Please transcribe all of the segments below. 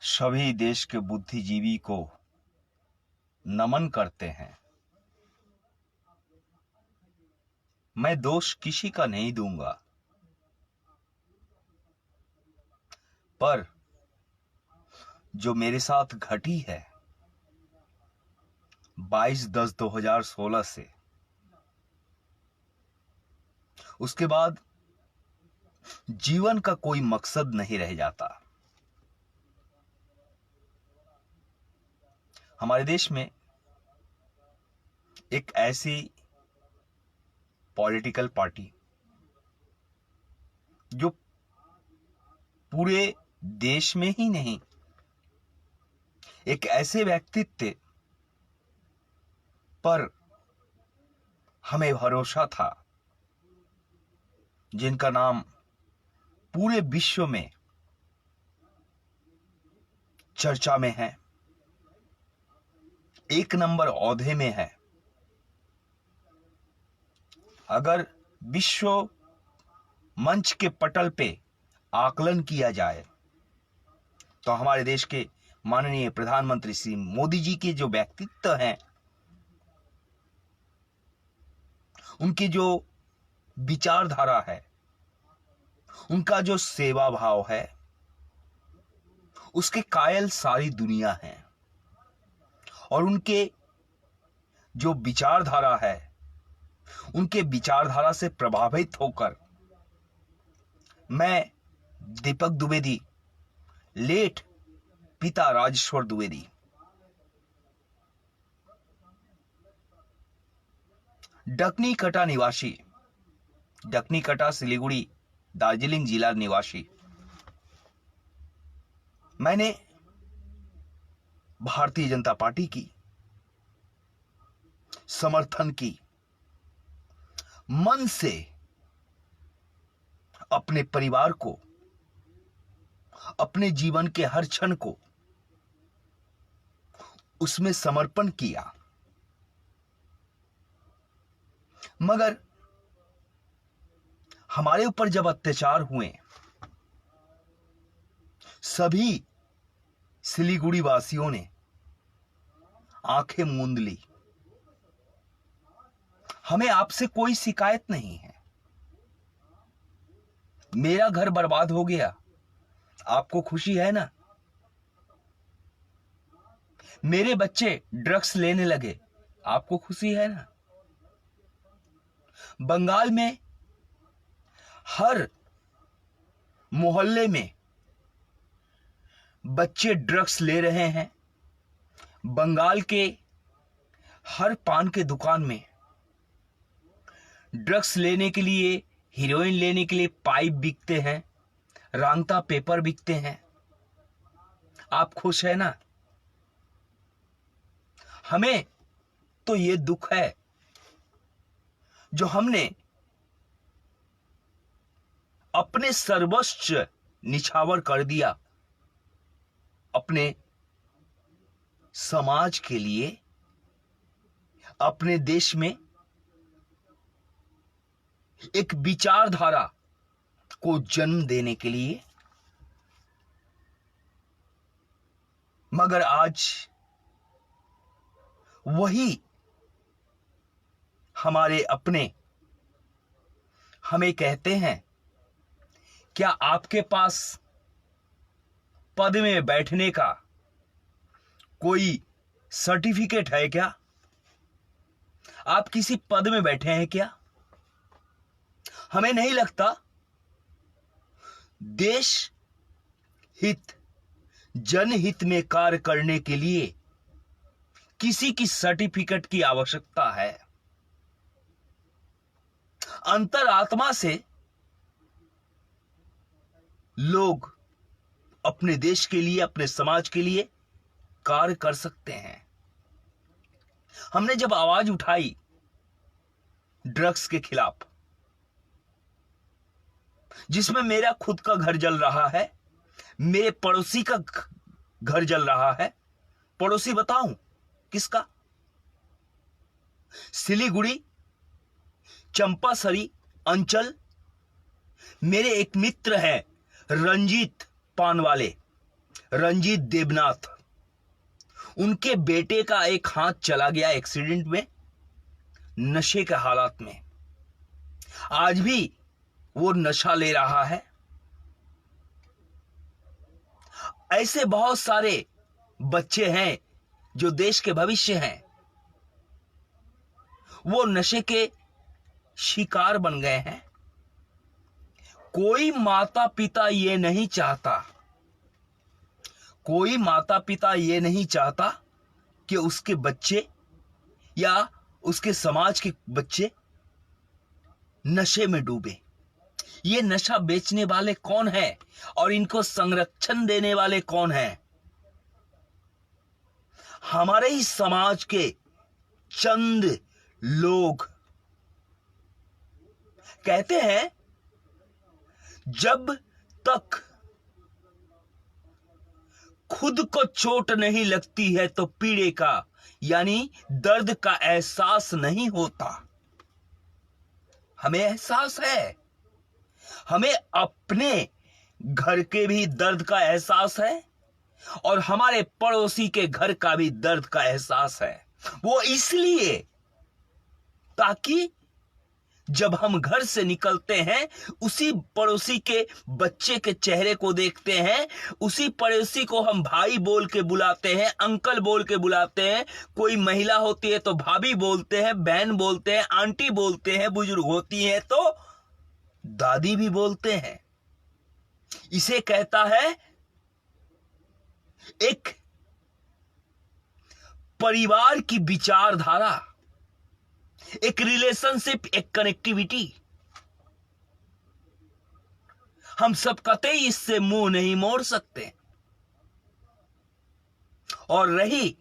सभी देश के बुद्धिजीवी को नमन करते हैं। मैं दोष किसी का नहीं दूंगा, पर जो मेरे साथ घटी है 22/10/2016 से, उसके बाद जीवन का कोई मकसद नहीं रह जाता। हमारे देश में एक ऐसी पॉलिटिकल पार्टी जो पूरे देश में ही नहीं, एक ऐसे व्यक्तित्व पर हमें भरोसा था जिनका नाम पूरे विश्व में चर्चा में है, एक नंबर औहदे में है। अगर विश्व मंच के पटल पे आकलन किया जाए तो हमारे देश के माननीय प्रधानमंत्री श्री मोदी जी के जो व्यक्तित्व हैं, उनकी जो विचारधारा है, उनका जो सेवा भाव है, उसके कायल सारी दुनिया है। और उनके जो विचारधारा है, उनके विचारधारा से प्रभावित होकर मैं दीपक द्विवेदी, लेट पिता राजेश्वर द्विवेदी, डकनी कटा निवासी, डकनी कटा सिलीगुड़ी दार्जिलिंग जिला निवासी, मैंने भारतीय जनता पार्टी की समर्थन की, मन से अपने परिवार को, अपने जीवन के हर क्षण को उसमें समर्पण किया। मगर हमारे ऊपर जब अत्याचार हुए, सभी सिलीगुड़ी वासियों ने आंखें मूंद ली। हमें आपसे कोई शिकायत नहीं है, मेरा घर बर्बाद हो गया, आपको खुशी है ना? मेरे बच्चे ड्रग्स लेने लगे, आपको खुशी है ना? बंगाल में हर मोहल्ले में बच्चे ड्रग्स ले रहे हैं। बंगाल के हर पान के दुकान में ड्रग्स लेने के लिए, हीरोइन लेने के लिए पाइप बिकते हैं, रांगता पेपर बिकते हैं। आप खुश है ना? हमें तो ये दुख है जो हमने अपने सर्वस्व निछावर कर दिया अपने समाज के लिए, अपने देश में एक विचारधारा को जन्म देने के लिए। मगर आज वही हमारे अपने हमें कहते हैं, क्या आपके पास पद में बैठने का कोई सर्टिफिकेट है क्या? आप किसी पद में बैठे हैं क्या? हमें नहीं लगता देश हित, जनहित में कार्य करने के लिए किसी की सर्टिफिकेट की आवश्यकता है। अंतरात्मा से लोग अपने देश के लिए, अपने समाज के लिए कार्य कर सकते हैं। हमने जब आवाज उठाई ड्रग्स के खिलाफ, जिसमें मेरा खुद का घर जल रहा है, मेरे पड़ोसी का घर जल रहा है। पड़ोसी बताऊं किसका? सिलीगुड़ी चंपासरी अंचल, मेरे एक मित्र हैं रंजीत पान वाले, रंजीत देवनाथ, उनके बेटे का एक हाथ चला गया एक्सीडेंट में, नशे के हालात में। आज भी वो नशा ले रहा है। ऐसे बहुत सारे बच्चे हैं जो देश के भविष्य हैं, वो नशे के शिकार बन गए हैं। कोई माता पिता ये नहीं चाहता, कोई माता पिता ये नहीं चाहता कि उसके बच्चे या उसके समाज के बच्चे नशे में डूबे। ये नशा बेचने वाले कौन हैं और इनको संरक्षण देने वाले कौन हैं? हमारे ही समाज के चंद लोग। कहते हैं जब तक खुद को चोट नहीं लगती है तो पीड़े का यानी दर्द का एहसास नहीं होता। हमें एहसास है, हमें अपने घर के भी दर्द का एहसास है और हमारे पड़ोसी के घर का भी दर्द का एहसास है। वो इसलिए ताकि जब हम घर से निकलते हैं, उसी पड़ोसी के बच्चे के चेहरे को देखते हैं, उसी पड़ोसी को हम भाई बोल के बुलाते हैं, अंकल बोल के बुलाते हैं। कोई महिला होती है तो भाभी बोलते हैं, बहन बोलते हैं, आंटी बोलते हैं, बुजुर्ग होती है तो दादी भी बोलते हैं। इसे कहता है एक परिवार की विचारधारा, एक रिलेशनशिप, एक कनेक्टिविटी। हम सब कतई इससे मुंह नहीं मोड़ सकते। और रही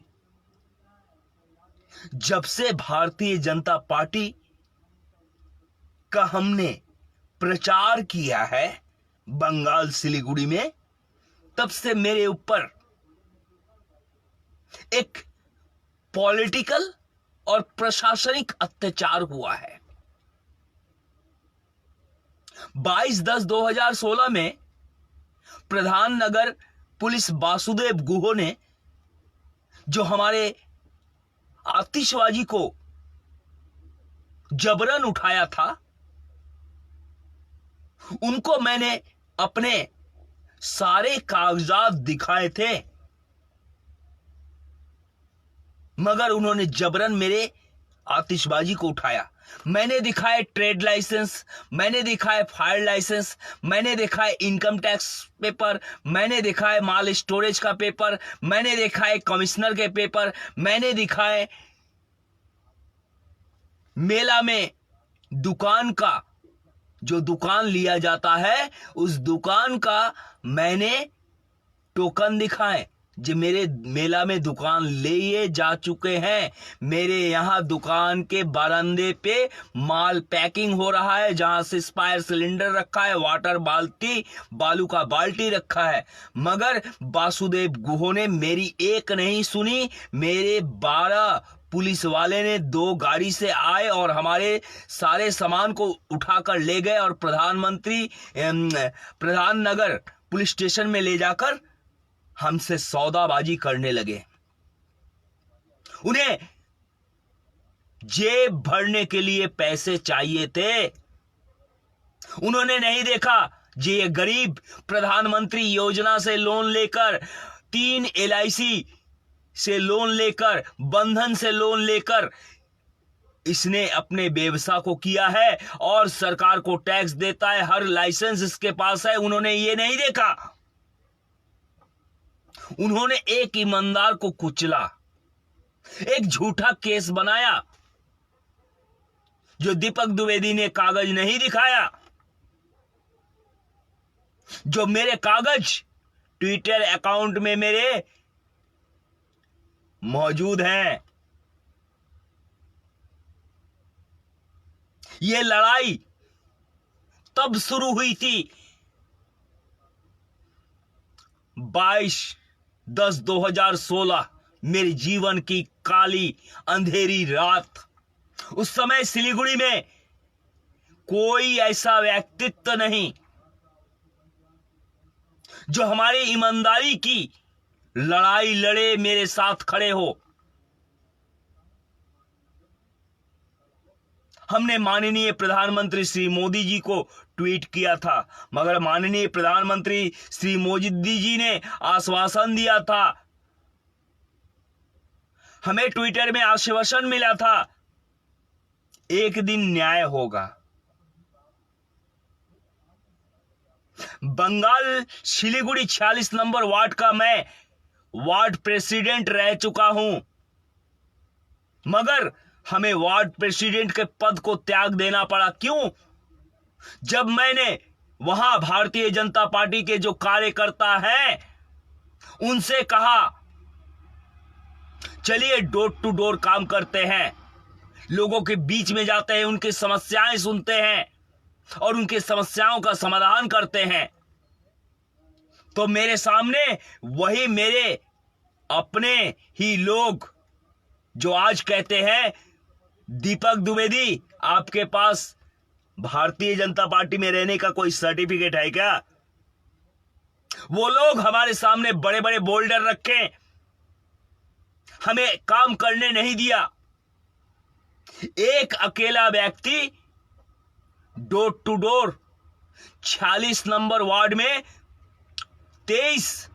जब से भारतीय जनता पार्टी का हमने प्रचार किया है बंगाल सिलीगुड़ी में, तब से मेरे ऊपर एक पॉलिटिकल और प्रशासनिक अत्याचार हुआ है। 22/10/2016 में प्रधान नगर पुलिस वासुदेव गुहो ने जो हमारे आतिशबाजी को जबरन उठाया था, उनको मैंने अपने सारे कागजात दिखाए थे, मगर उन्होंने जबरन मेरे आतिशबाजी को उठाया। मैंने दिखाए ट्रेड लाइसेंस, मैंने दिखाए फायर लाइसेंस, मैंने दिखाए इनकम टैक्स पेपर, मैंने दिखाए माल स्टोरेज का पेपर, मैंने दिखाए कमिश्नर के पेपर, मैंने दिखाए मेला में दुकान का, जो दुकान लिया जाता है उस दुकान का मैंने टोकन दिखाए जो मेरे मेला में दुकान लिए जा चुके हैं। मेरे यहां दुकान के बरामदे पे माल पैकिंग हो रहा है, जहां से स्पायर सिलेंडर रखा है, वाटर बाल्टी, बालू का बाल्टी रखा है। मगर वासुदेव गुहो ने मेरी एक नहीं सुनी, मेरे 12 पुलिस वाले ने 2 गाड़ी से आए और हमारे सारे सामान को उठाकर ले गए और प्रधान नगर पुलिस स्टेशन में ले जाकर हमसे सौदाबाजी करने लगे। उन्हें जेब भरने के लिए पैसे चाहिए थे। उन्होंने नहीं देखा जी ये गरीब प्रधानमंत्री योजना से लोन लेकर, 3 LIC से लोन लेकर, बंधन से लोन लेकर इसने अपने व्यवसाय को किया है और सरकार को टैक्स देता है, हर लाइसेंस इसके पास है। उन्होंने ये नहीं देखा। उन्होंने एक ईमानदार को कुचला, एक झूठा केस बनाया। जो दीपक द्विवेदी ने कागज नहीं दिखाया, जो मेरे कागज ट्विटर अकाउंट में मेरे मौजूद हैं। यह लड़ाई तब शुरू हुई थी 22/10/2016, मेरे जीवन की काली अंधेरी रात। उस समय सिलीगुड़ी में कोई ऐसा व्यक्तित्व नहीं जो हमारी ईमानदारी की लड़ाई लड़े, मेरे साथ खड़े हो। हमने माननीय प्रधानमंत्री श्री मोदी जी को ट्वीट किया था, मगर माननीय प्रधानमंत्री श्री मोदी जी ने आश्वासन दिया था, हमें ट्विटर में आश्वासन मिला था, एक दिन न्याय होगा। बंगाल सिलीगुड़ी 46 नंबर वार्ड का मैं वार्ड प्रेसिडेंट रह चुका हूं, मगर हमें वार्ड प्रेसिडेंट के पद को त्याग देना पड़ा। क्यों? जब मैंने वहां भारतीय जनता पार्टी के जो कार्यकर्ता हैं उनसे कहा, चलिए डोर टू डोर काम करते हैं, लोगों के बीच में जाते हैं, उनकी समस्याएं सुनते हैं और उनकी समस्याओं का समाधान करते हैं, तो मेरे सामने वही मेरे अपने ही लोग जो आज कहते हैं, दीपक द्विवेदी आपके पास भारतीय जनता पार्टी में रहने का कोई सर्टिफिकेट है क्या? वो लोग हमारे सामने बड़े बड़े बोल्डर रखे, हमें काम करने नहीं दिया। एक अकेला व्यक्ति door to door 46 number ward में 23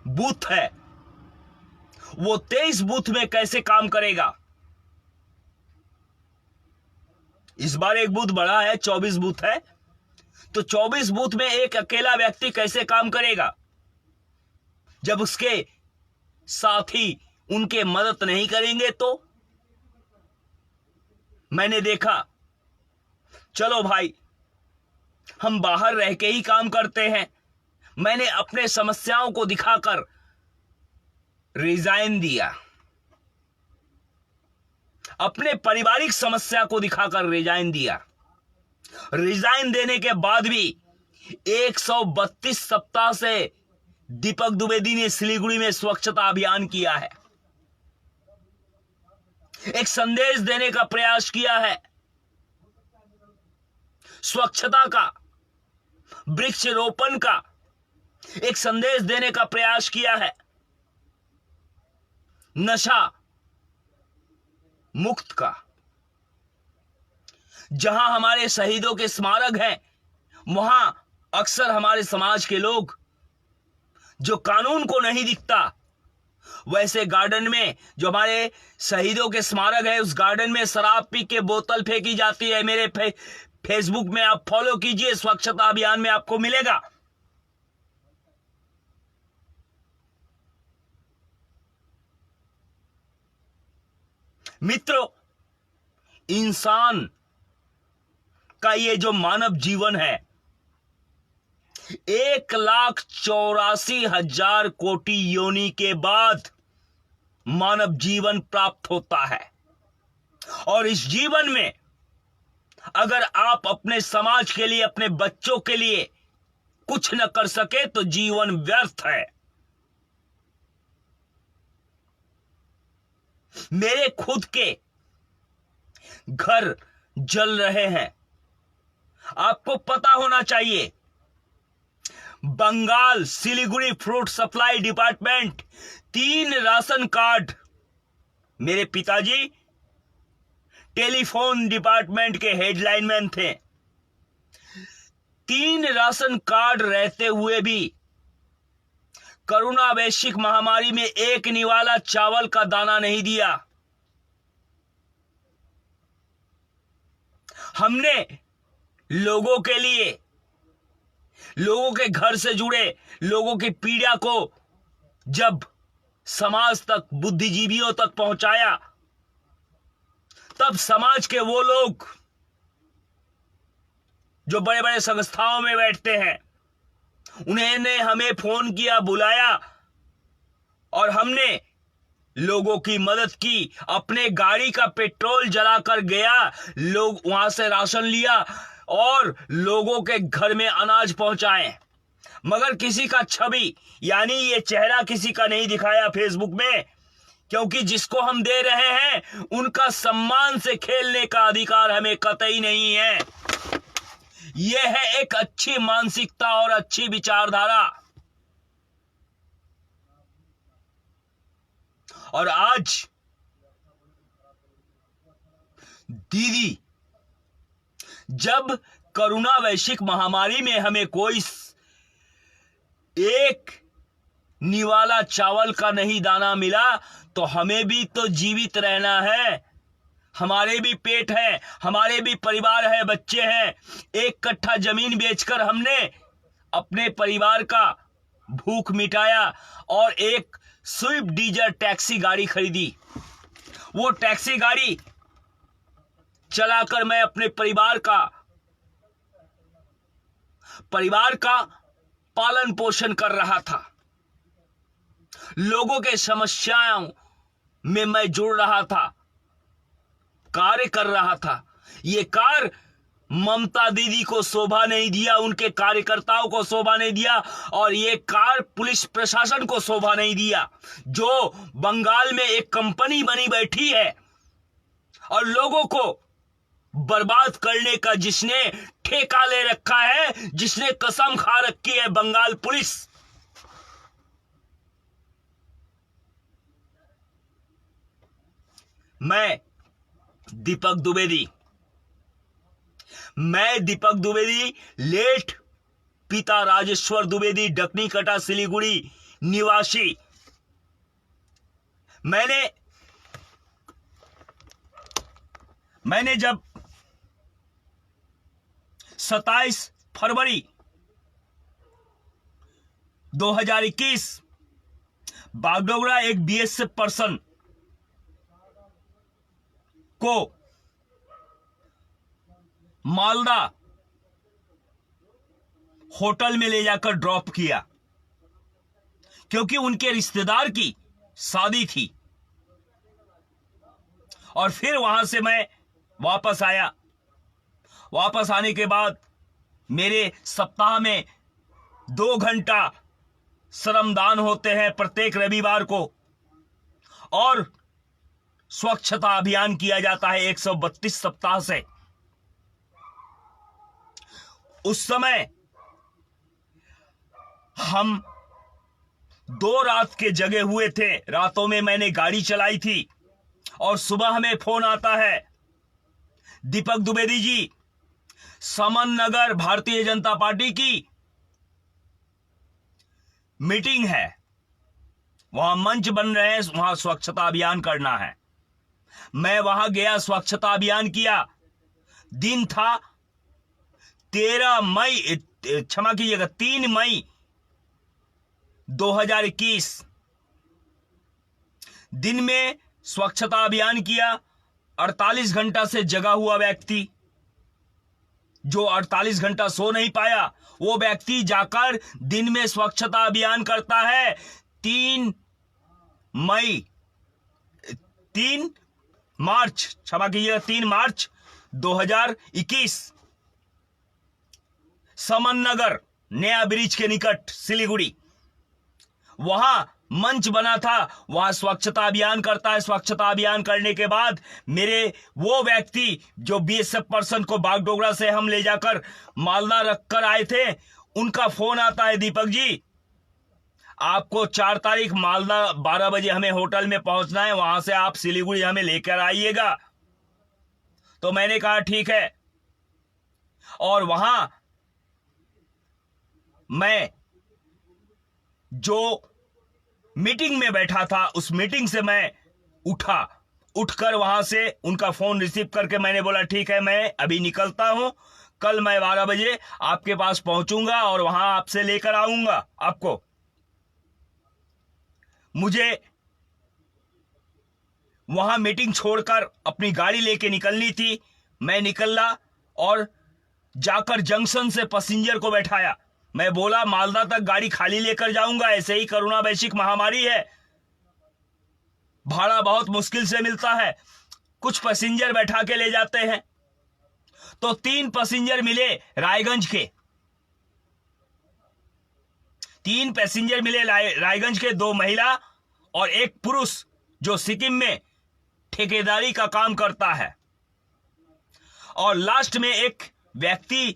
बूथ है, वो 23 बूथ में कैसे काम करेगा? इस बार एक बूथ बढ़ा है, 24 बूथ है, तो 24 बूथ में एक अकेला व्यक्ति कैसे काम करेगा जब उसके साथी उनके मदद नहीं करेंगे? तो मैंने देखा, चलो भाई हम बाहर रह के ही काम करते हैं। मैंने अपने समस्याओं को दिखाकर रिजाइन दिया, अपने पारिवारिक समस्या को दिखाकर रिजाइन दिया। रिजाइन देने के बाद भी 132 सप्ताह से दीपक द्विवेदी ने सिलीगुड़ी में स्वच्छता अभियान किया है, एक संदेश देने का प्रयास किया है, स्वच्छता का, वृक्षारोपण का एक संदेश देने का प्रयास किया है, नशा मुक्त का। जहां हमारे शहीदों के स्मारक हैं, वहां अक्सर हमारे समाज के लोग जो कानून को नहीं दिखता, वैसे गार्डन में जो हमारे शहीदों के स्मारक है, उस गार्डन में शराब पी के बोतल फेंकी जाती है। मेरे फेसबुक में आप फॉलो कीजिए, स्वच्छता अभियान में आपको मिलेगा। मित्रों, इंसान का ये जो मानव जीवन है, 1,84,000 कोटि योनि के बाद मानव जीवन प्राप्त होता है, और इस जीवन में अगर आप अपने समाज के लिए, अपने बच्चों के लिए कुछ न कर सके तो जीवन व्यर्थ है। मेरे खुद के घर जल रहे हैं, आपको पता होना चाहिए। Bengal Siliguri fruit supply department 3 ration card, मेरे पिताजी टेलीफोन डिपार्टमेंट के हेडलाइनमैन थे, 3 राशन कार्ड रहते हुए भी कोरोना वैश्विक महामारी में एक निवाला चावल का दाना नहीं दिया। हमने लोगों के लिए, लोगों के घर से जुड़े लोगों की पीड़ा को जब समाज तक, बुद्धिजीवियों तक पहुंचाया, तब समाज के वो लोग जो बड़े बड़े संस्थाओं में बैठते हैं, उन्होंने हमें फोन किया, बुलाया, और हमने लोगों की मदद की। अपने गाड़ी का पेट्रोल जलाकर गया, लोग वहां से राशन लिया और लोगों के घर में अनाज पहुंचाए, मगर किसी का छवि यानी ये चेहरा किसी का नहीं दिखाया फेसबुक में, क्योंकि जिसको हम दे रहे हैं उनका सम्मान से खेलने का अधिकार हमें कतई नहीं है। यह है एक अच्छी मानसिकता और अच्छी विचारधारा। और आज दीदी, जब कोरोना वैश्विक महामारी में हमें कोई एक निवाला चावल का नहीं दाना मिला, तो हमें भी तो जीवित रहना है। हमारे भी पेट है, हमारे भी परिवार है, बच्चे हैं। एक कट्ठा जमीन बेचकर हमने अपने परिवार का भूख मिटाया और एक स्विफ्ट डिजायर टैक्सी गाड़ी खरीदी। वो टैक्सी गाड़ी चलाकर मैं अपने परिवार का पालन पोषण कर रहा था। लोगों के समस्याओं में मैं जुड़ रहा था, कार्य कर रहा था। ये कार्य ममता दीदी को शोभा नहीं दिया, उनके कार्यकर्ताओं को शोभा नहीं दिया, और ये कार्य पुलिस प्रशासन को शोभा नहीं दिया, जो बंगाल में एक कंपनी बनी बैठी है और लोगों को बर्बाद करने का जिसने ठेका ले रखा है, जिसने कसम खा रखी है, बंगाल पुलिस। मैं दीपक द्विवेदी, लेट पिता राजेश्वर द्विवेदी, डकनी कटा सिलीगुड़ी निवासी। मैंने जब 27 फरवरी 2021 बागडोगरा एक बीएसएफ पर्सन को मालदा होटल में ले जाकर ड्रॉप किया, क्योंकि उनके रिश्तेदार की शादी थी, और फिर वहां से मैं वापस आया। वापस आने के बाद मेरे सप्ताह में 2 घंटा श्रमदान होते हैं प्रत्येक रविवार को, और स्वच्छता अभियान किया जाता है 132 सप्ताह से। उस समय हम 2 रात के जगे हुए थे। रातों में मैंने गाड़ी चलाई थी और सुबह हमें फोन आता है, दीपक द्विवेदी जी, समन नगर भारतीय जनता पार्टी की मीटिंग है, वहां मंच बन रहे हैं, वहां स्वच्छता अभियान करना है। मैं वहां गया, स्वच्छता अभियान किया। दिन था 3 मई 2021। दिन में स्वच्छता अभियान किया। 48 घंटा से जगा हुआ व्यक्ति, जो 48 घंटा सो नहीं पाया, वो व्यक्ति जाकर दिन में स्वच्छता अभियान करता है। 3 मार्च 2021 समन नगर नया ब्रिज के निकट सिलीगुड़ी, वहां मंच बना था, वहां स्वच्छता अभियान करता है। स्वच्छता अभियान करने के बाद मेरे वो व्यक्ति जो बीएसएफ पर्सन को बागडोगरा से हम ले जाकर मालदा रखकर आए थे, उनका फोन आता है, दीपक जी आपको 4 तारीख मालदा 12 बजे हमें होटल में पहुंचना है, वहां से आप सिलीगुड़ी हमें लेकर आइएगा। तो मैंने कहा ठीक है, और वहां मैं जो मीटिंग में बैठा था, उस मीटिंग से मैं उठकर वहां से उनका फोन रिसीव करके मैंने बोला ठीक है, मैं अभी निकलता हूं, कल मैं 12 बजे आपके पास पहुंचूंगा और वहां आपसे लेकर आऊंगा आपको। मुझे वहां मीटिंग छोड़कर अपनी गाड़ी लेके निकलनी थी। मैं निकला और जाकर जंक्शन से पैसेंजर को बैठाया। मैं बोला मालदा तक गाड़ी खाली लेकर जाऊंगा, ऐसे ही कोरोना वैश्विक महामारी है, भाड़ा बहुत मुश्किल से मिलता है, कुछ पैसेंजर बैठा के ले जाते हैं। तो 3 पैसेंजर मिले रायगंज के, 3 पैसेंजर मिले रायगंज के, 2 महिला और 1 पुरुष जो सिक्किम में ठेकेदारी का काम करता है। और लास्ट में एक व्यक्ति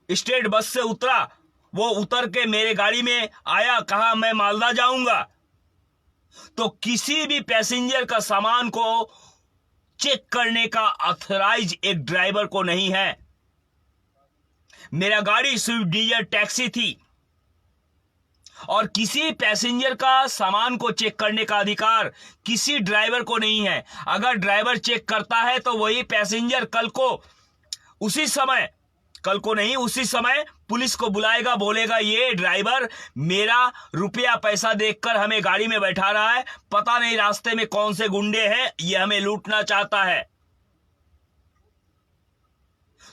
स्टेट बस से उतरा, वो उतर के मेरे गाड़ी में आया, कहा मैं मालदा जाऊंगा। तो किसी भी पैसेंजर का सामान को चेक करने का ऑथराइज एक ड्राइवर को नहीं है। मेरा गाड़ी स्विफ्ट डिजायर टैक्सी थी और किसी पैसेंजर का सामान को चेक करने का अधिकार किसी ड्राइवर को नहीं है। अगर ड्राइवर चेक करता है तो वही पैसेंजर उसी समय पुलिस को बुलाएगा, बोलेगा ये ड्राइवर मेरा रुपया पैसा देखकर हमें गाड़ी में बैठा रहा है, पता नहीं रास्ते में कौन से गुंडे हैं, ये हमें लूटना चाहता है।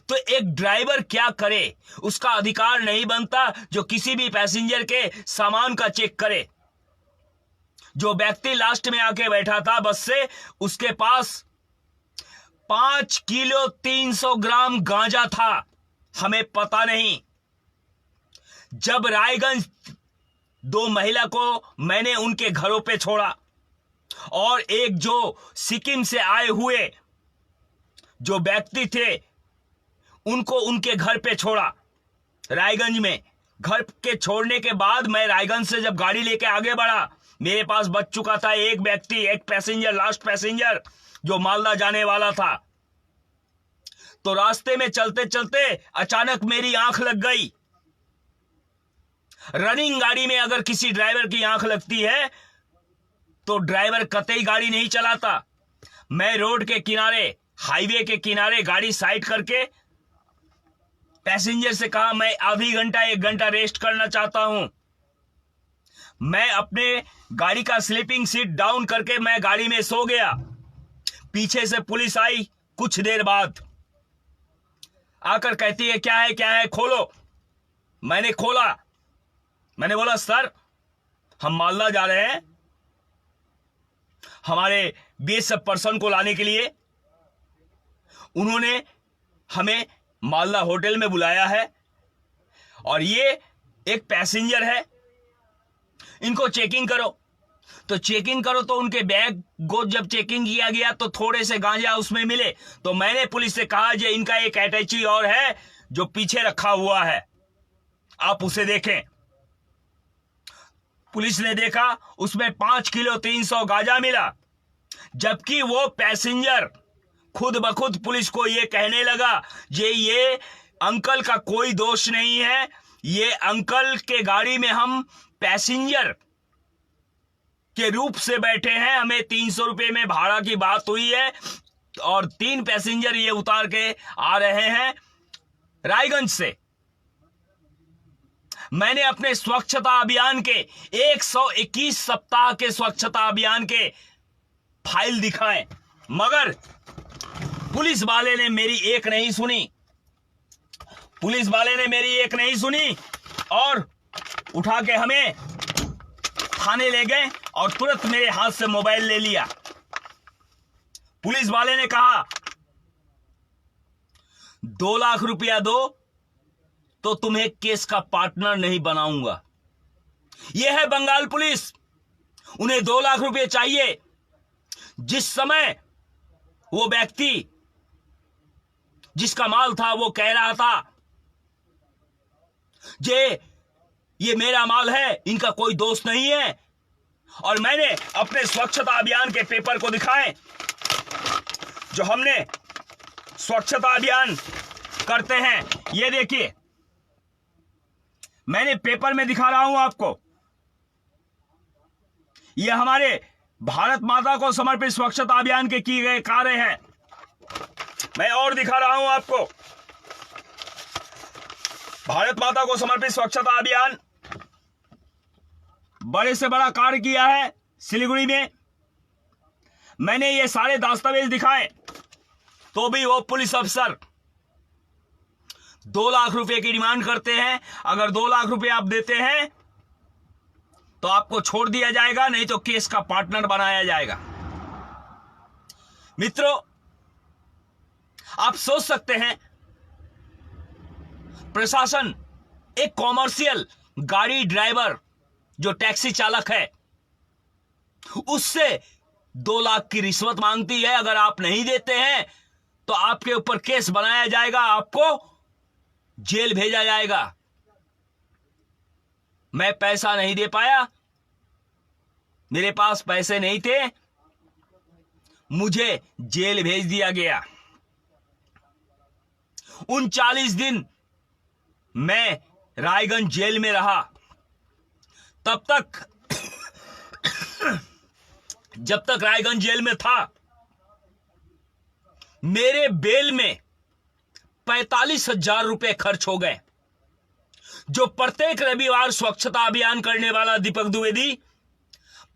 तो एक ड्राइवर क्या करे, उसका अधिकार नहीं बनता जो किसी भी पैसेंजर के सामान का चेक करे। जो व्यक्ति लास्ट में आके बैठा था बस से, उसके पास 5 किलो 300 ग्राम गांजा था, हमें पता नहीं। जब रायगंज 2 महिला को मैंने उनके घरों पे छोड़ा और एक जो सिक्किम से आए हुए जो व्यक्ति थे उनको उनके घर पे छोड़ा रायगंज में। घर के छोड़ने के बाद मैं रायगंज से जब गाड़ी लेके आगे बढ़ा, मेरे पास बच चुका था एक व्यक्ति, एक पैसेंजर, लास्ट पैसेंजर जो मालदा जाने वाला था। तो रास्ते में चलते चलते अचानक मेरी आंख लग गई। रनिंग गाड़ी में अगर किसी ड्राइवर की आंख लगती है तो ड्राइवर कतई गाड़ी नहीं चलाता। मैं रोड के किनारे, हाईवे के किनारे गाड़ी साइड करके पैसेंजर से कहा मैं आधी घंटा 1 घंटा रेस्ट करना चाहता हूं। मैं अपने गाड़ी का स्लीपिंग सीट डाउन करके मैं गाड़ी में सो गया। पीछे से पुलिस आई कुछ देर बाद, आकर कहती है क्या है खोलो। मैंने खोला, मैंने बोला सर हम मालदा जा रहे हैं हमारे BSF पर्सन को लाने के लिए। उन्होंने हमें मालदा होटल में बुलाया है और ये एक पैसेंजर है, इनको चेकिंग करो। तो चेकिंग करो तो उनके बैग को जब चेकिंग किया गया तो थोड़े से गांजा उसमें मिले। तो मैंने पुलिस से कहा जे इनका एक अटैची और है जो पीछे रखा हुआ है, आप उसे देखें। पुलिस ने देखा, उसमें 5 किलो 300 गांजा मिला। जबकि वो पैसेंजर खुद ब खुद पुलिस को ये कहने लगा ये अंकल का कोई दोष नहीं है, ये अंकल के गाड़ी में हम पैसेंजर के रूप से बैठे हैं, हमें 300 रुपए में भाड़ा की बात हुई है और 3 पैसेंजर ये उतार के आ रहे हैं रायगंज से। मैंने अपने स्वच्छता अभियान के 121 सप्ताह के स्वच्छता अभियान के फाइल दिखाए, मगर पुलिस वाले ने मेरी एक नहीं सुनी और उठा के हमें थाने ले गए और तुरंत मेरे हाथ से मोबाइल ले लिया। पुलिस वाले ने कहा 2 लाख रुपया दो तो तुम्हें केस का पार्टनर नहीं बनाऊंगा। यह है बंगाल पुलिस। उन्हें 2 लाख रुपए चाहिए। जिस समय वो व्यक्ति जिसका माल था वो कह रहा था ये मेरा माल है, इनका कोई दोस्त नहीं है। और मैंने अपने स्वच्छता अभियान के पेपर को दिखाए, जो हमने स्वच्छता अभियान करते हैं। ये देखिए, मैंने पेपर में दिखा रहा हूं आपको। ये हमारे भारत माता को समर्पित स्वच्छता अभियान के किए गए कार्य हैं। मैं और दिखा रहा हूं आपको। भारत माता को समर्पित स्वच्छता अभियान बड़े से बड़ा कार्य किया है सिलीगुड़ी में। मैंने ये सारे दस्तावेज दिखाए तो भी वो पुलिस अफसर 2 लाख रुपए की डिमांड करते हैं। अगर 2 लाख रुपए आप देते हैं तो आपको छोड़ दिया जाएगा, नहीं तो केस का पार्टनर बनाया जाएगा। मित्रों, आप सोच सकते हैं प्रशासन एक कॉमर्शियल गाड़ी ड्राइवर जो टैक्सी चालक है उससे 2 लाख की रिश्वत मांगती है। अगर आप नहीं देते हैं तो आपके ऊपर केस बनाया जाएगा, आपको जेल भेजा जाएगा। मैं पैसा नहीं दे पाया मेरे पास पैसे नहीं थे, मुझे जेल भेज दिया गया। 39 दिन मैं रायगंज जेल में रहा। तब तक जब तक रायगंज जेल में था, मेरे बेल में 45,000 रुपए खर्च हो गए। जो प्रत्येक रविवार स्वच्छता अभियान करने वाला दीपक द्विवेदी,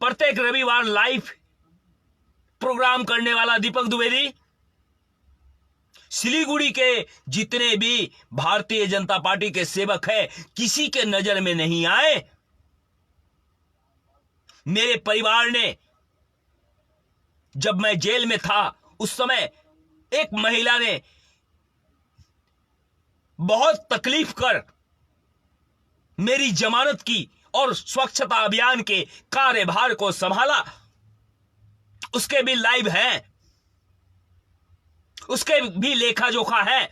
प्रत्येक रविवार लाइव प्रोग्राम करने वाला दीपक द्विवेदी, सिलीगुड़ी के जितने भी भारतीय जनता पार्टी के सेवक हैं, किसी के नजर में नहीं आए। मेरे परिवार ने, जब मैं जेल में था उस समय एक महिला ने बहुत तकलीफ कर मेरी जमानत की और स्वच्छता अभियान के कार्यभार को संभाला। उसके भी लाइव हैं, उसके भी लेखा जोखा है।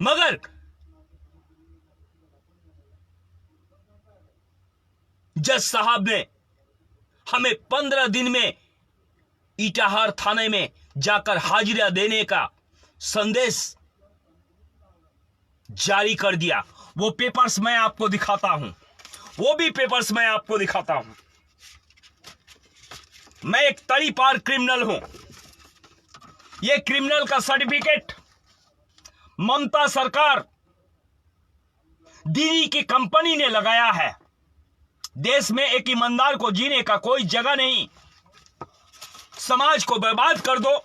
मगर जज साहब ने हमें 15 दिन में इटाहार थाने में जाकर हाजिरा देने का संदेश जारी कर दिया। वो पेपर्स मैं आपको दिखाता हूं, वो भी पेपर्स मैं आपको दिखाता हूं। मैं एक तड़ी पार क्रिमिनल हूं। ये क्रिमिनल का सर्टिफिकेट ममता सरकार दीदी की कंपनी ने लगाया है। देश में एक ईमानदार को जीने का कोई जगह नहीं। समाज को बर्बाद कर दो,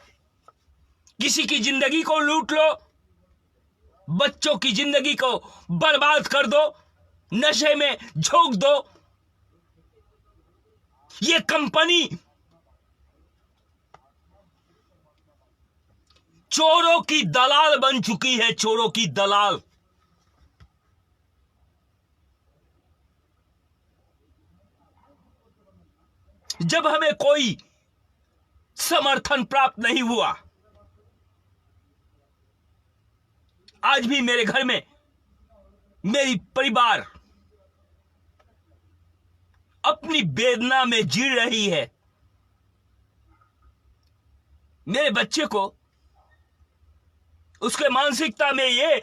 किसी की जिंदगी को लूट लो, बच्चों की जिंदगी को बर्बाद कर दो, नशे में झोंक दो। ये कंपनी चोरों की दलाल बन चुकी है, चोरों की दलाल। जब हमें कोई समर्थन प्राप्त नहीं हुआ, आज भी मेरे घर में मेरी परिवार अपनी वेदना में जी रही है। मेरे बच्चे को, उसके मानसिकता में ये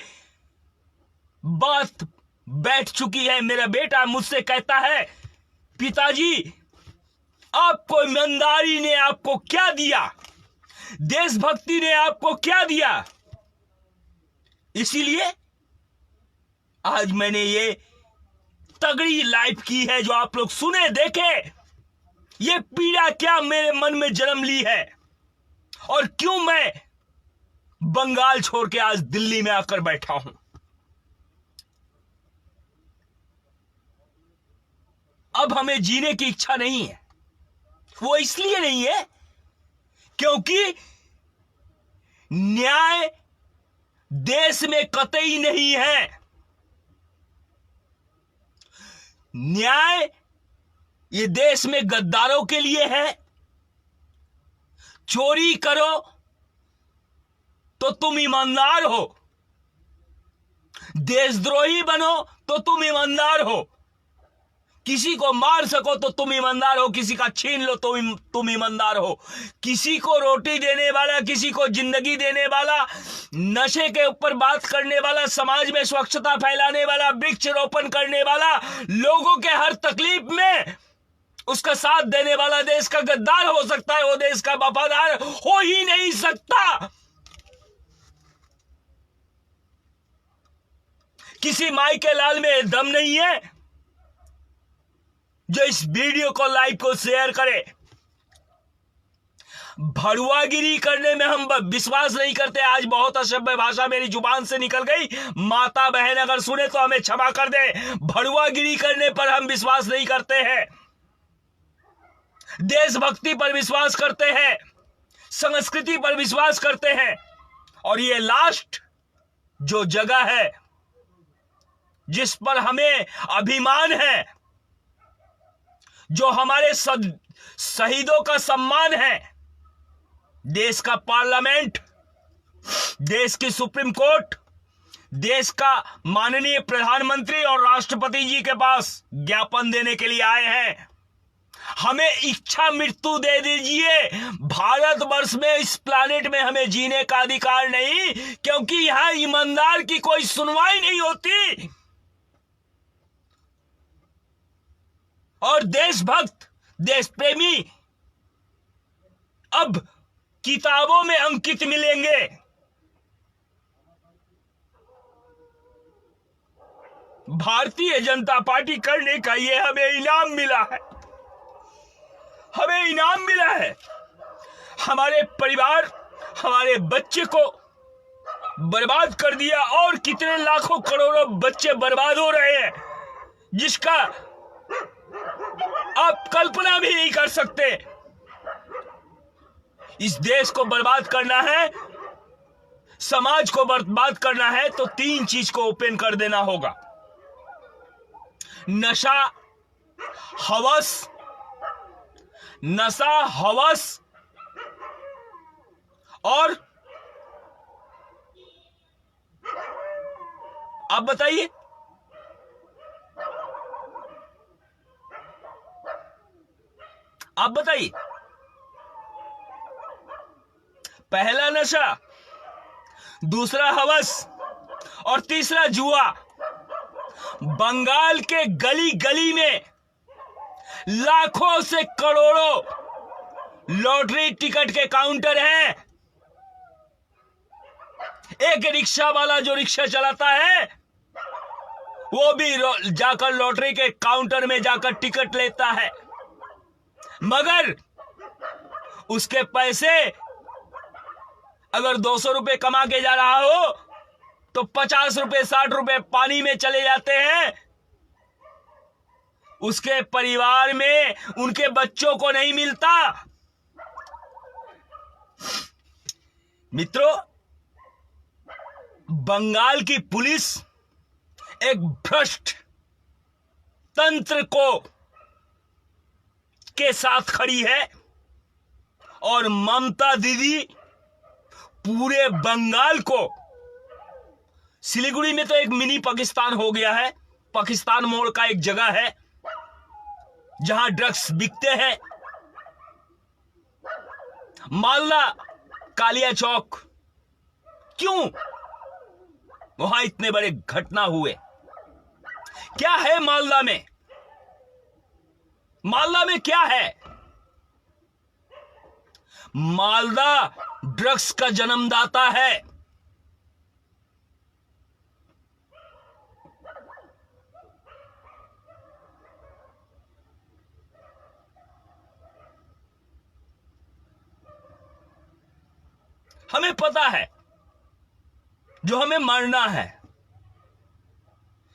बात बैठ चुकी है। मेरा बेटा मुझसे कहता है, पिताजी आपको ईमानदारी ने आपको क्या दिया, देशभक्ति ने आपको क्या दिया। इसीलिए आज मैंने ये तगड़ी लाइफ की है, जो आप लोग सुने देखे। ये पीड़ा क्या मेरे मन में जन्म ली है, और क्यों मैं बंगाल छोड़ के आज दिल्ली में आकर बैठा हूं। अब हमें जीने की इच्छा नहीं है। वो इसलिए नहीं है क्योंकि न्याय देश में कतई नहीं है। न्याय ये देश में गद्दारों के लिए है। चोरी करो तो तुम ईमानदार हो, देशद्रोही बनो तो तुम ईमानदार हो, किसी को मार सको तो तुम ईमानदार हो, किसी का छीन लो तो तुम ईमानदार हो। किसी को रोटी देने वाला, किसी को जिंदगी देने वाला, नशे के ऊपर बात करने वाला, समाज में स्वच्छता फैलाने वाला, वृक्षारोपण करने वाला, लोगों के हर तकलीफ में उसका साथ देने वाला देश का गद्दार हो सकता है, वो देश का वफादार हो ही नहीं सकता। किसी माई के लाल में दम नहीं है जो इस वीडियो को लाइक को शेयर करे। भड़ुआगिरी करने में हम विश्वास नहीं करते। आज बहुत असभ्य भाषा मेरी जुबान से निकल गई, माता बहन अगर सुने तो हमें क्षमा कर दे। भड़ुआगिरी करने पर हम विश्वास नहीं करते हैं, देशभक्ति पर विश्वास करते हैं, संस्कृति पर विश्वास करते हैं। और ये लास्ट जो जगह है जिस पर हमें अभिमान है, जो हमारे शहीदों का सम्मान है, देश का पार्लियामेंट, देश की सुप्रीम कोर्ट, देश का माननीय प्रधानमंत्री और राष्ट्रपति जी के पास ज्ञापन देने के लिए आए हैं। हमें इच्छा मृत्यु दे दीजिए, भारतवर्ष में, इस प्लानेट में हमें जीने का अधिकार नहीं, क्योंकि यहां ईमानदार की कोई सुनवाई नहीं होती और देशभक्त, देश प्रेमी अब किताबों में अंकित मिलेंगे। भारतीय जनता पार्टी करने का ये हमें इनाम मिला है, हमें इनाम मिला है। हमारे परिवार, हमारे बच्चे को बर्बाद कर दिया और कितने लाखों करोड़ों बच्चे बर्बाद हो रहे हैं, जिसका आप कल्पना भी नहीं कर सकते। इस देश को बर्बाद करना है, समाज को बर्बाद करना है, तो 3 चीज को ओपन कर देना होगा: नशा, हवस और आप बताइए, आप बताइए। पहला नशा, दूसरा हवस और तीसरा जुआ। बंगाल के गली गली में लाखों से करोड़ों लॉटरी टिकट के काउंटर हैं। एक रिक्शा वाला जो रिक्शा चलाता है वो भी जाकर लॉटरी के काउंटर में जाकर टिकट लेता है, मगर उसके पैसे अगर 200 रुपए कमा के जा रहा हो तो 50 रुपए 60 रुपए पानी में चले जाते हैं। उसके परिवार में उनके बच्चों को नहीं मिलता। मित्रों, बंगाल की पुलिस एक भ्रष्ट तंत्र के साथ खड़ी है और ममता दीदी पूरे बंगाल को, सिलीगुड़ी में तो एक मिनी पाकिस्तान हो गया है, पाकिस्तान मोड़ का एक जगह है जहां ड्रग्स बिकते हैं। मालदा, कालिया चौक, क्यों वहां इतने बड़े घटना हुए? क्या है मालदा में? मालदा में क्या है? मालदा ड्रग्स का जन्मदाता है। हमें पता है जो हमें मरना है,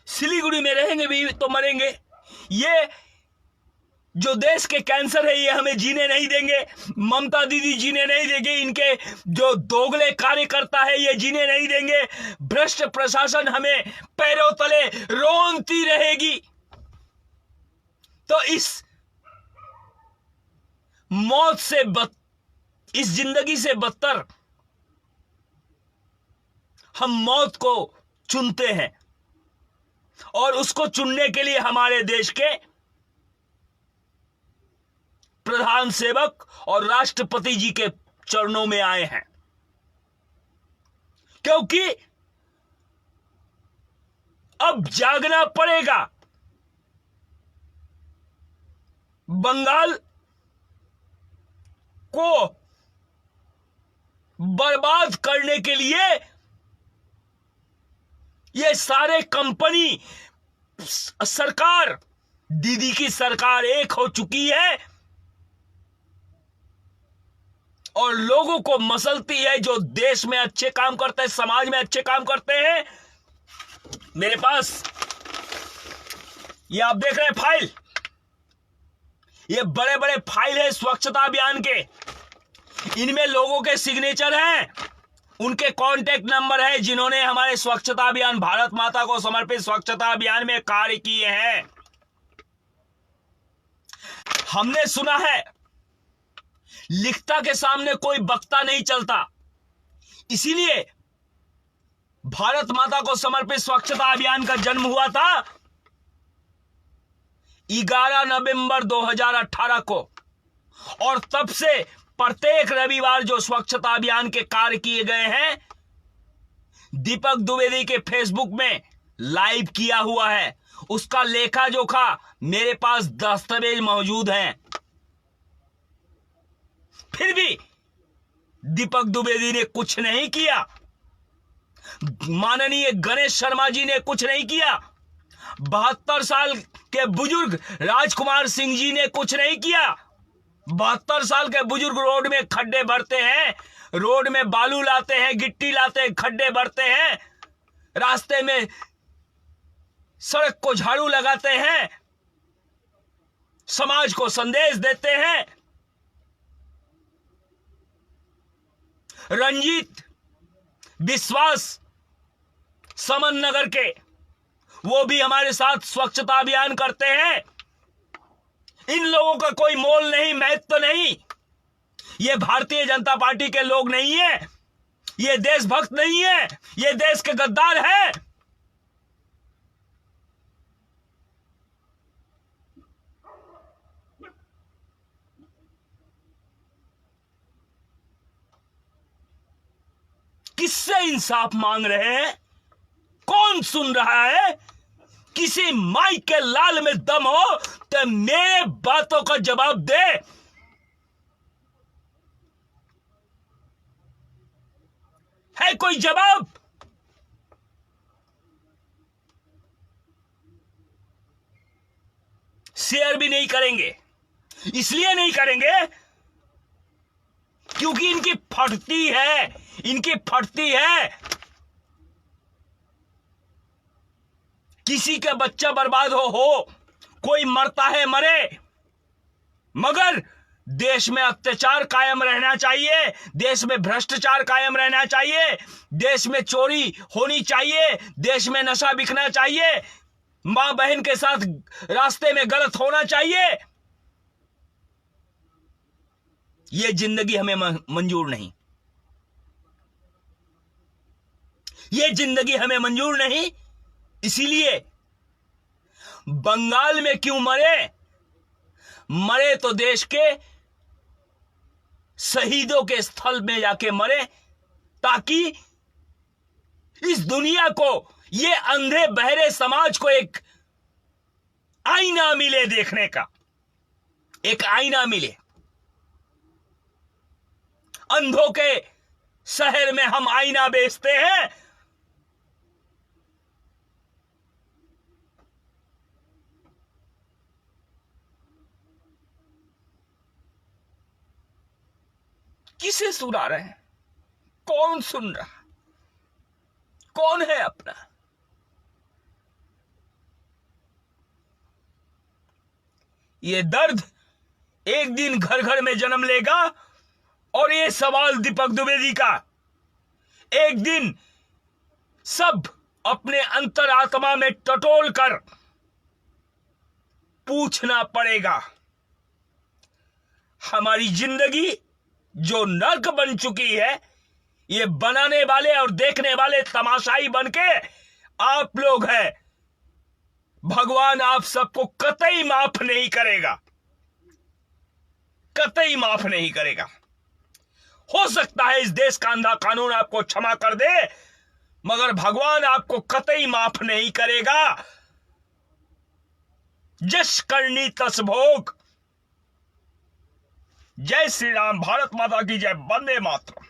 सिलीगुड़ी में रहेंगे भी तो मरेंगे। ये जो देश के कैंसर है ये हमें जीने नहीं देंगे, ममता दीदी जीने नहीं देंगे, इनके जो दोगले कार्यकर्ता है ये जीने नहीं देंगे, भ्रष्ट प्रशासन हमें पैरों तले रोनती रहेगी। तो इस मौत से इस जिंदगी से बदतर हम मौत को चुनते हैं और उसको चुनने के लिए हमारे देश के प्रधान सेवक और राष्ट्रपति जी के चरणों में आए हैं, क्योंकि अब जागना पड़ेगा। बंगाल को बर्बाद करने के लिए ये सारे कंपनी, सरकार, दीदी की सरकार एक हो चुकी है और लोगों को मसलती है जो देश में अच्छे काम करते हैं, समाज में अच्छे काम करते हैं। मेरे पास ये आप देख रहे हैं फाइल, ये बड़े बड़े फाइल है स्वच्छता अभियान के, इनमें लोगों के सिग्नेचर हैं, उनके कांटेक्ट नंबर है जिन्होंने हमारे स्वच्छता अभियान, भारत माता को समर्पित स्वच्छता अभियान में कार्य किए हैं। हमने सुना है लिखता के सामने कोई बक्ता नहीं चलता, इसीलिए भारत माता को समर्पित स्वच्छता अभियान का जन्म हुआ था 11 नवंबर 2018 को, और तब से प्रत्येक रविवार जो स्वच्छता अभियान के कार्य किए गए हैं, दीपक द्विवेदी के फेसबुक में लाइव किया हुआ है। उसका लेखा जोखा मेरे पास दस्तावेज मौजूद हैं। फिर भी दीपक द्विवेदी ने कुछ नहीं किया, माननीय गणेश शर्मा जी ने कुछ नहीं किया, 72 साल के बुजुर्ग राजकुमार सिंह जी ने कुछ नहीं किया। 72 साल के बुजुर्ग रोड में खड्डे भरते हैं, रोड में बालू लाते हैं, गिट्टी लाते हैं, खड्डे भरते हैं, रास्ते में सड़क को झाड़ू लगाते हैं, समाज को संदेश देते हैं। रंजीत विश्वास समन नगर के, वो भी हमारे साथ स्वच्छता अभियान करते हैं। इन लोगों का कोई मोल नहीं, महत्व नहीं। ये भारतीय जनता पार्टी के लोग नहीं है, ये देशभक्त नहीं है, ये देश के गद्दार है। किससे इंसाफ मांग रहे हैं? कौन सुन रहा है? किसी माइक के लाल में दम हो तो मेरे बातों का जवाब दे। है कोई जवाब? शेयर भी नहीं करेंगे। इसलिए नहीं करेंगे क्योंकि इनकी फटती है, इनकी फटती है। किसी का बच्चा बर्बाद हो, कोई मरता है मरे, मगर देश में अत्याचार कायम रहना चाहिए, देश में भ्रष्टाचार कायम रहना चाहिए, देश में चोरी होनी चाहिए, देश में नशा बिकना चाहिए, मां बहन के साथ रास्ते में गलत होना चाहिए। यह जिंदगी हमें मंजूर नहीं, यह जिंदगी हमें मंजूर नहीं। इसीलिए बंगाल में क्यों मरे? मरे तो देश के शहीदों के स्थल में जाके मरे, ताकि इस दुनिया को, ये अंधे बहरे समाज को एक आईना मिले, देखने का एक आईना मिले। अंधों के शहर में हम आईना बेचते हैं। किसे सुना रहे हैं? कौन सुन रहा? कौन है अपना? ये दर्द एक दिन घर घर में जन्म लेगा, और ये सवाल दीपक द्विवेदी का एक दिन सब अपने अंतरात्मा में टटोल कर पूछना पड़ेगा। हमारी जिंदगी जो नर्क बन चुकी है, ये बनाने वाले और देखने वाले तमाशाई बनके आप लोग हैं। भगवान आप सबको कतई माफ नहीं करेगा, कतई माफ नहीं करेगा। हो सकता है इस देश का अंधा कानून आपको क्षमा कर दे, मगर भगवान आपको कतई माफ नहीं करेगा। जश करनी तस भोग। जय श्री राम, भारत माता की जय, वंदे मातरम।